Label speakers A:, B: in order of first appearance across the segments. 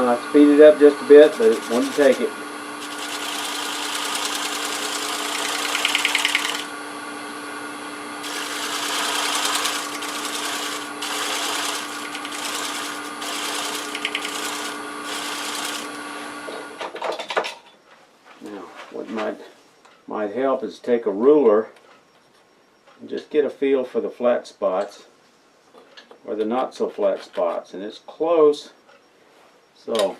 A: Speed it up just a bit, but it wouldn't take it. Now, what might help is take a ruler and just get a feel for the flat spots or the not so flat spots, and it's close. So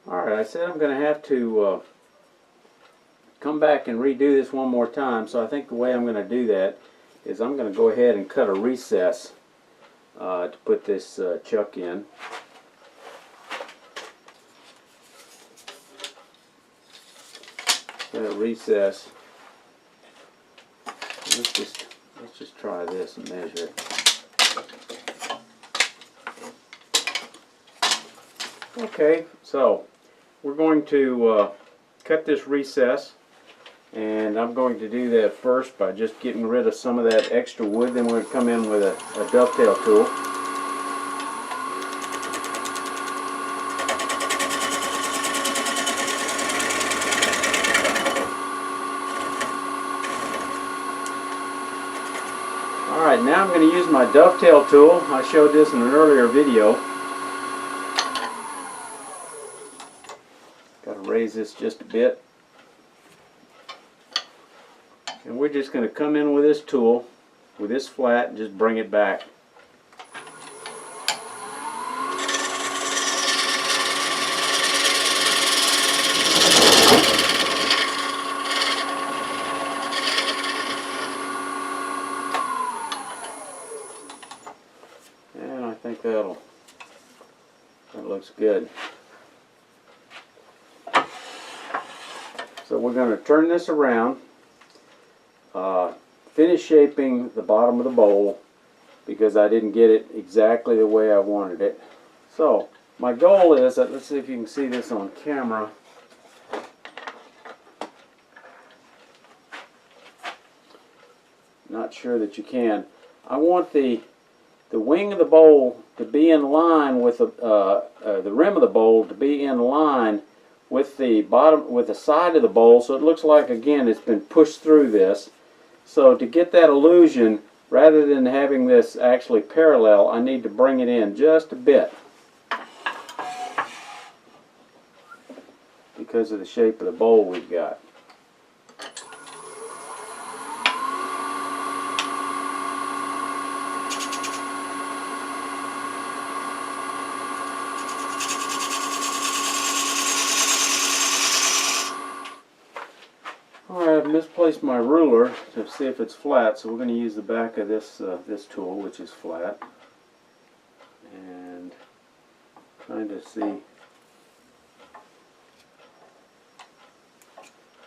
A: alright, I said I'm going to have to come back and redo this one more time, so I think the way I'm going to do that is I'm going to go ahead and cut a recess to put this chuck in. That recess. Let's just try this and measure it. Okay, so we're going to cut this recess. And I'm going to do that first by just getting rid of some of that extra wood. Then we're going to come in with a dovetail tool. Alright, now I'm going to use my dovetail tool. I showed this in an earlier video. Got to raise this just a bit. And we're just going to come in with this tool, with this flat, and just bring it back. And I think that looks good. So we're going to turn this around. Finish shaping the bottom of the bowl because I didn't get it exactly the way I wanted it. So my goal is that, let's see if you can see this on camera. Not sure that you can. I want the wing of the bowl to be in line with the rim of the bowl to be in line with the bottom, with the side of the bowl, so it looks like, again, it's been pushed through this. So to get that illusion, rather than having this actually parallel, I need to bring it in just a bit because of the shape of the bowl we've got. Alright, I've misplaced my ruler to see if it's flat, so we're going to use the back of this tool, which is flat, and trying to see.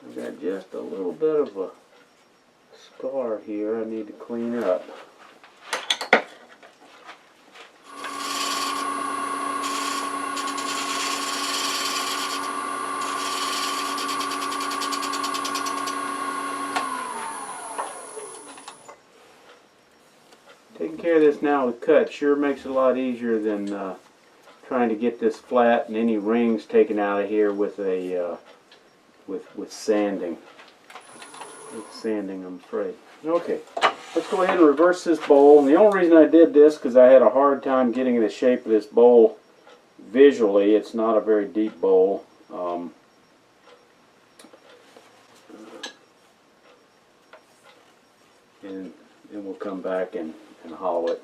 A: I've got just a little bit of a scar here I need to clean up. Taking care of this now with cut sure makes it a lot easier than trying to get this flat and any rings taken out of here with a with sanding. With sanding, I'm afraid. Okay, let's go ahead and reverse this bowl. And the only reason I did this because I had a hard time getting the shape of this bowl visually. It's not a very deep bowl. And then we'll come back and hollow it.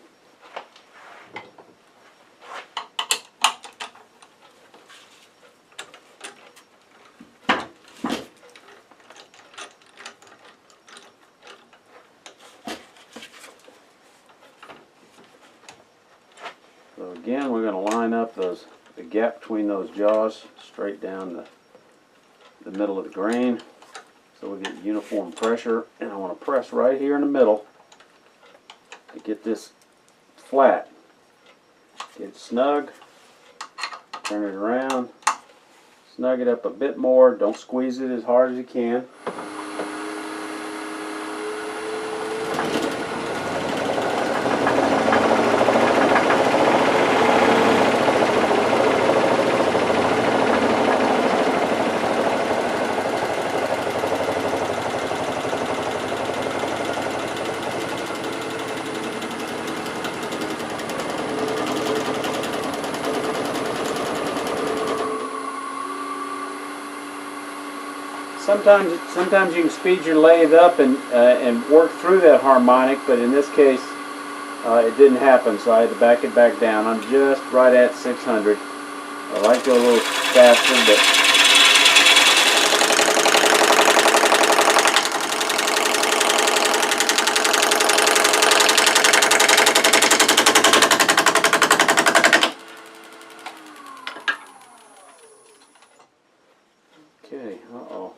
A: So again, we're going to line up the gap between those jaws straight down the middle of the grain so we get uniform pressure, and I want to press right here in the middle to get this flat. Get it snug, turn it around, snug it up a bit more, don't squeeze it as hard as you can. Sometimes you can speed your lathe up and work through that harmonic, but in this case it didn't happen, so I had to back it back down. I'm just right at 600. I like to go a little faster, but okay, uh-oh.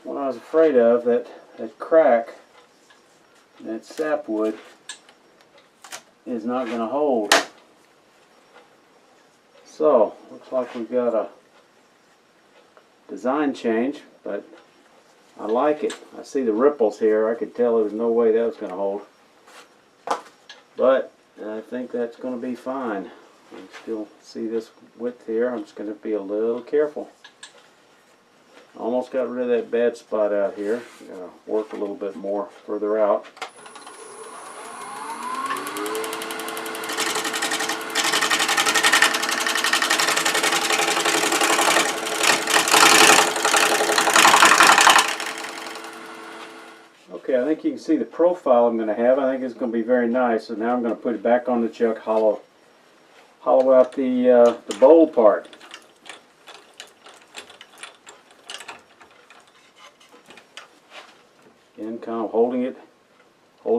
A: What I was afraid of, that crack, that sapwood, is not going to hold. So, looks like we've got a design change, but I like it. I see the ripples here. I could tell there was no way that was going to hold. But I think that's going to be fine. I can still see this width here. I'm just going to be a little careful. Almost got rid of that bad spot out here. Gotta work a little bit more further out. Okay, I think you can see the profile I'm going to have. I think it's going to be very nice. So now I'm going to put it back on the chuck, hollow out the bowl part. Again, kind of holding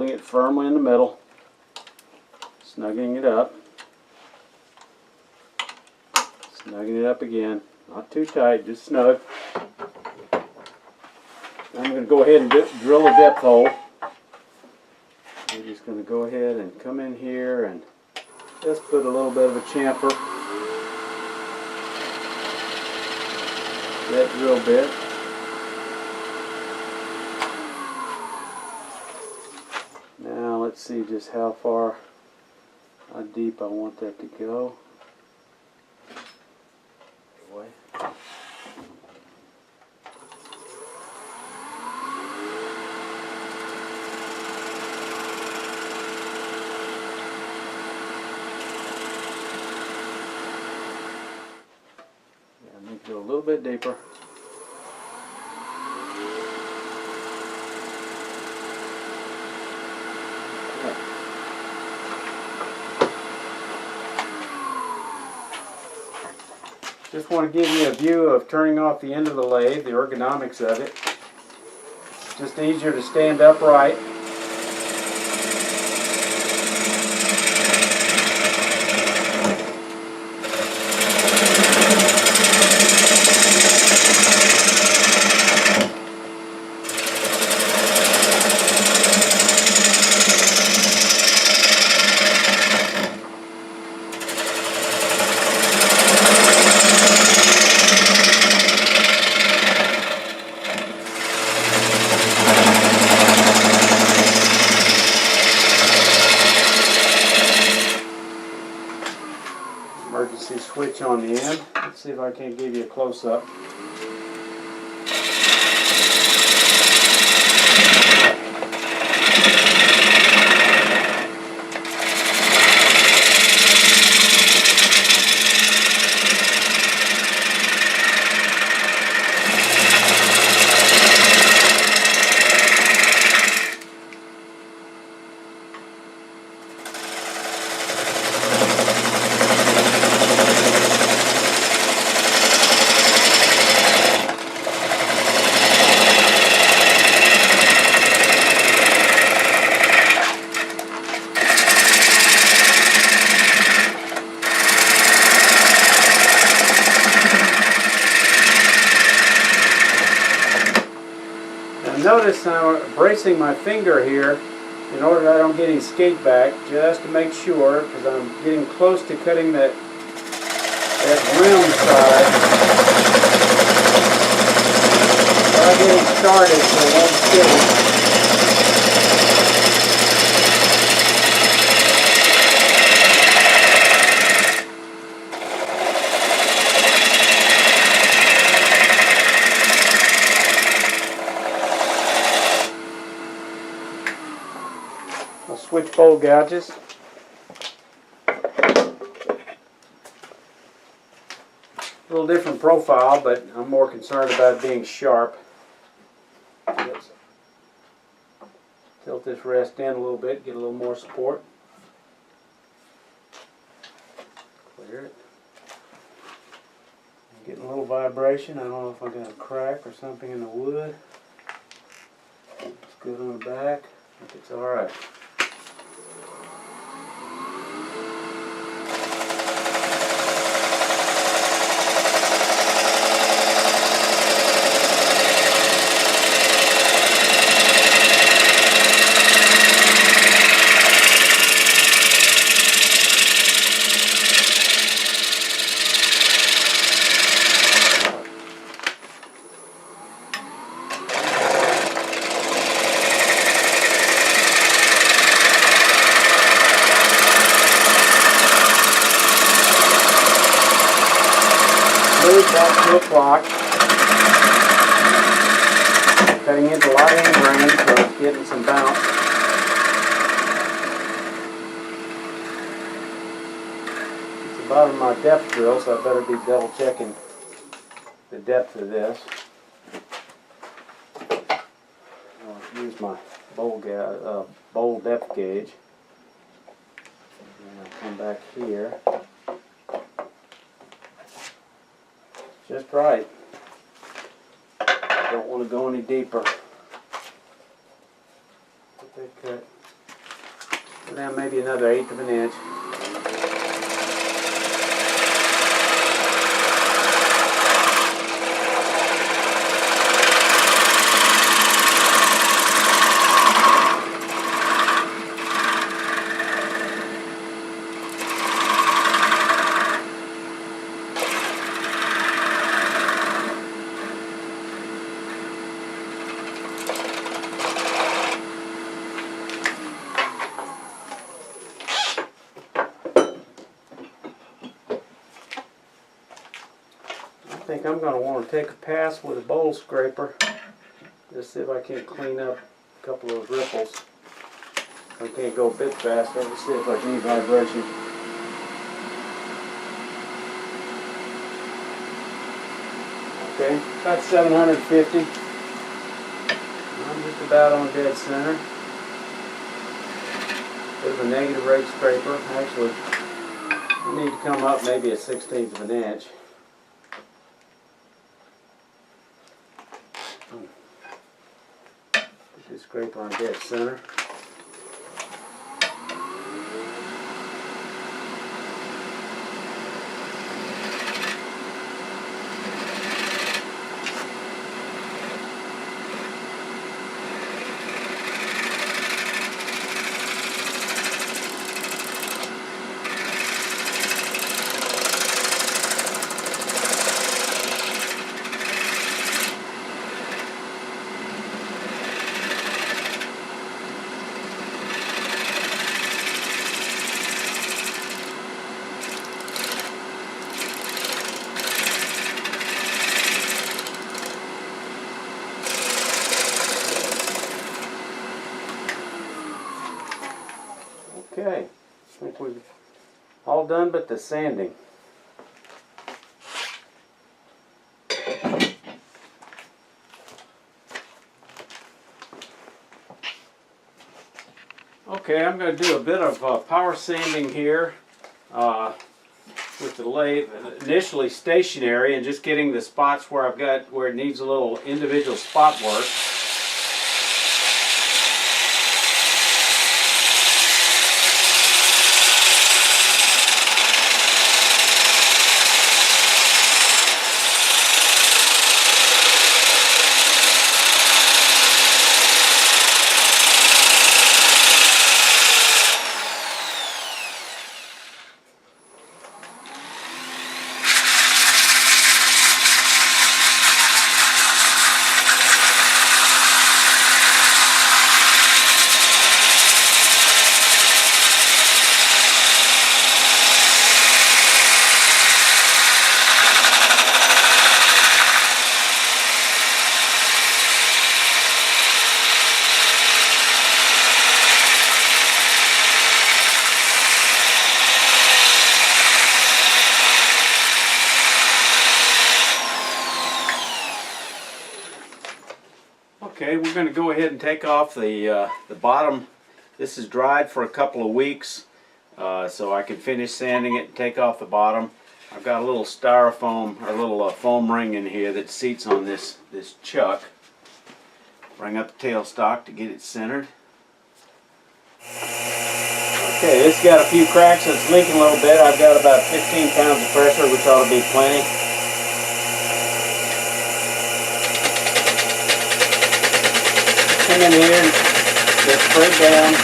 A: it firmly in the middle, snugging it up, snugging it up again, not too tight, just snug. I'm going to go ahead and drill a depth hole. I'm just going to go ahead and come in here and just put a little bit of a chamfer, that drill bit. Let's see just how deep I want that to go. Anyway. Yeah, I need to go a little bit deeper. Just want to give you a view of turning off the end of the lathe, the ergonomics of it. It's just easier to stand upright. Emergency switch on the end. Let's see if I can't give you a close-up. Notice I'm bracing my finger here in order that I don't get any skate back, just to make sure, because I'm getting close to cutting that rim side. But I'm getting started, so it won't skate. I'll switch bowl gouges. A little different profile, but I'm more concerned about it being sharp. Let's tilt this rest in a little bit, get a little more support. Clear it. I'm getting a little vibration. I don't know if I got a crack or something in the wood. It's good on the back. I think it's alright. Back to the clock. Cutting into lighting grain, so it's getting some bounce. It's the bottom of my depth drill, so I better be double checking the depth of this. I'll use my bowl depth gauge. And I'll come back here. Just right. Don't want to go any deeper. Put that cut. Go down maybe another 1/8 of an inch. I think I'm going to want to take a pass with a bowl scraper. Just see if I can clean up a couple of those ripples. I can't go a bit faster. Let's see if I can get vibration. Okay, about 750. I'm just about on dead center. Bit of a negative rate scraper. Actually, I need to come up maybe a 1/16 of an inch. Put this scraper on dead center. Okay, I think we've all done but the sanding. Okay, I'm going to do a bit of power sanding here with the lathe, initially stationary, and just getting the spots where where it needs a little individual spot work. Okay, we're going to go ahead and take off the bottom. This is dried for a couple of weeks, so I can finish sanding it and take off the bottom. I've got a little styrofoam, or a little foam ring in here that seats on this chuck. Bring up the tailstock to get it centered. Okay, this got a few cracks, so it's leaking a little bit. I've got about 15 pounds of pressure, which ought to be plenty. Come in here and get straight down.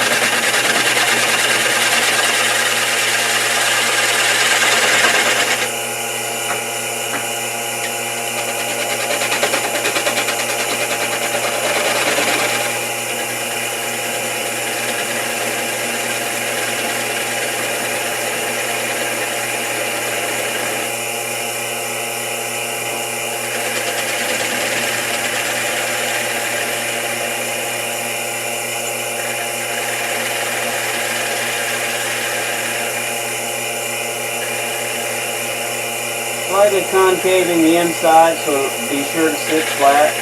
A: Slightly concaving the inside, so be sure to sit flat.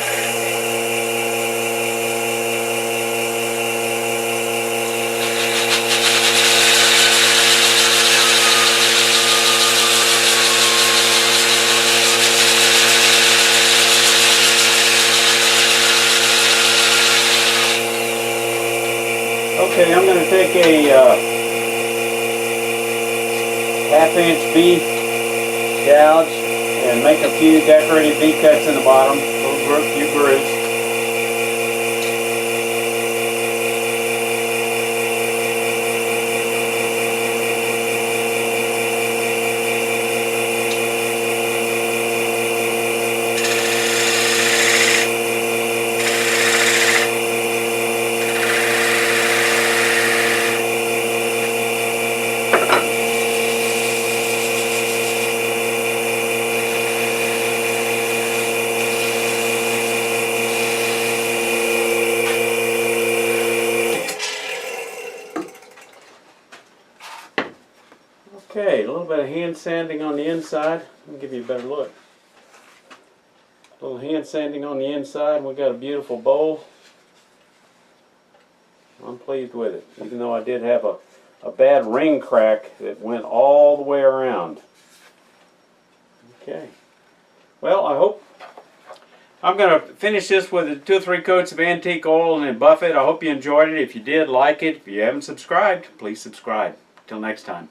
A: Okay, I'm going to take a half-inch V gouge and make a few decorative V-cuts in the bottom, a few grooves. Okay, a little bit of hand sanding on the inside. Let me give you a better look. A little hand sanding on the inside, and we've got a beautiful bowl. I'm pleased with it, even though I did have a bad ring crack that went all the way around. Okay. Well, I hope I'm going to finish this with 2 or 3 coats of antique oil and then buff it. I hope you enjoyed it. If you did, like it. If you haven't subscribed, please subscribe. Till next time.